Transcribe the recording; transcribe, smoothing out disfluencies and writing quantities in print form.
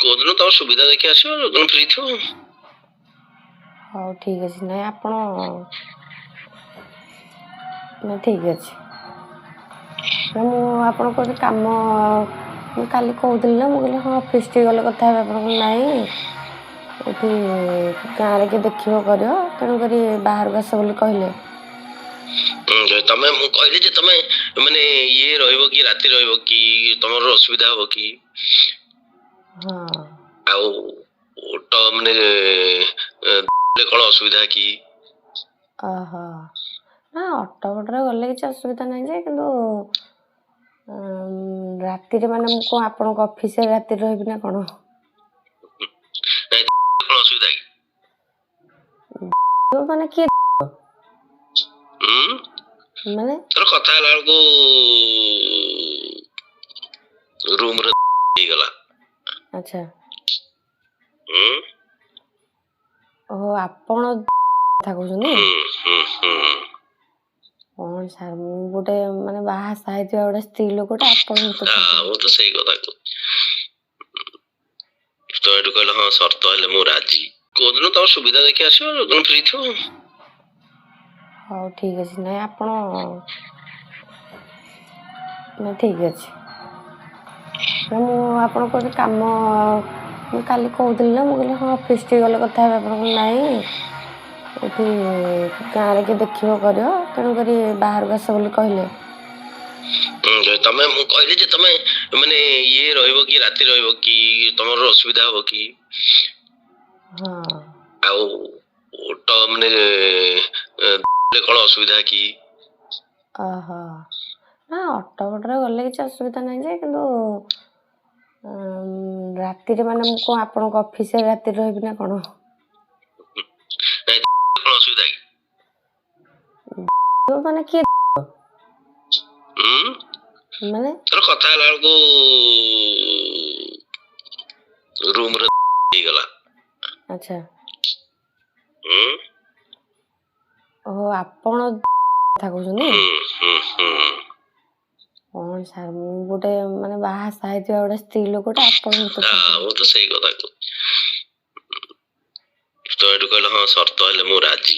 କୋଉଦିନ ତମ ସୁବିଧା ଦେଖି ଆସିବ, ଯୋଉଦିନ ଫ୍ରି ଥିବ। ହଉ ଠିକ୍ ଅଛି। ନାଇଁ ଆପଣ ନା ଠିକ୍ ଅଛି। ନା ମୁଁ ଆପଣଙ୍କ ଗୋଟେ କାମ ମୁଁ କାଲି କହୁଥିଲି ନା, ମୁଁ କହିଲି ହଁ ଅଫିସ୍ ଟିକେ ଗଲେ କଥା ହେବେ। ଆପଣ କହିଲେ ନାଇଁ ଏଠି ଗାଁରେ କିଏ ଦେଖିବ କରିବ, ତେଣୁକରି ବାହାରକୁ ଆସ ବୋଲି କହିଲେ। ତମେ ମୁଁ କହିଲି ଯେ ତମେ ମାନେ ଇଏ ରହିବ କି, ରାତି ରହିବ କି, ତମର ଅସୁବିଧା ହବ କି? ହଁ ଆଉ ମାନେ କଣ ଅସୁବିଧା କି? ଓହୋ, ନା ଅଟୋ ଫଟୋରେ ଗଲେ କିଛି ଅସୁବିଧା ନାହିଁ ଯେ, କିନ୍ତୁ ରାତିରେ ମାନେ ମୁଁ କ'ଣ ଆପଣଙ୍କ ଅଫିସରେ ରାତିରେ ରହିବି ନା କ'ଣ? କଣ ଅସୁବିଧା କି? ମାନେ କିଏ ମାନେ ତୋର କଥା ହେଲା ବେଳକୁ ରୁମରେ ହେଇଗଲା। ଆଚ୍ଛା, ଓହୋ ଆପଣ କଥା କହୁଛନ୍ତି। କ'ଣ ସାର୍, ମୁଁ ଗୋଟେ ମାନେ ବାହା ହେଇଥିବା ଗୋଟେ ସ୍ତ୍ରୀ ଲୋକଟା, ଆପଣ ମୁଁ ତ ସେଇ କଥା ତ ଏଠୁ କହିଲେ ହଁ ସର୍ତ୍ତ ହେଲେ ମୁଁ ରାଜି। କୋଉଦିନ ତମ ସୁବିଧା ଦେଖି ଆସିବ, ଯୋଉଦିନ ଫ୍ରି ଥିବ। ହଉ ଠିକ୍ ଅଛି। ନାଇଁ ଆପଣ ନା ଠିକ୍ ଅଛି। ନା ମୁଁ ଆପଣଙ୍କ ଗୋଟେ କାମ ମୁଁ କାଲି କହୁଥିଲି ନା, ମୁଁ କହିଲି ହଁ ଅଫିସ୍ ଟିକେ ଗଲେ କଥା ହେବେ। ଆପଣ କହିଲେ ନାଇଁ ଏଠି ଗାଁରେ କିଏ ଦେଖିବ କରିବ, ତେଣୁକରି ବାହାରକୁ ଆସ ବୋଲି କହିଲେ। ତମେ ମୁଁ କହିଲି ଯେ ତମେ ମାନେ ଇଏ ରହିବ କି, ରାତି ରହିବ କି, ତମର ଅସୁବିଧା ହବ କି? ହଁ ଆଉ ମାନେ କଣ ଅସୁବିଧା କି? ଓହୋ, ନା ଅଟୋ ଫଟୋରେ ଗଲେ କିଛି ଅସୁବିଧା ନାହିଁ ଯେ, କିନ୍ତୁ ରାତିରେ ମାନେ ମୁଁ କ'ଣ ଆପଣଙ୍କ ଅଫିସରେ ରାତିରେ ରହିବି ନା କ'ଣ? କଣ ଅସୁବିଧା କି? ମାନେ କିଏ ମାନେ ତୋର କଥା ହେଲା ବେଳକୁ ରୁମରେ ହେଇଗଲା। ଆଚ୍ଛା, ଓହୋ ଆପଣ କଥା କହୁଛନ୍ତି। କ'ଣ ସାର୍, ମୁଁ ଗୋଟେ ମାନେ ବାହା ହେଇଥିବା ଗୋଟେ ସ୍ତ୍ରୀ ଲୋକଟା, ଆପଣ ମୁଁ ତ ସେଇ କଥା ତ ଏଠୁ କହିଲେ ହଁ ସର୍ତ୍ତ ହେଲେ ମୁଁ ରାଜି।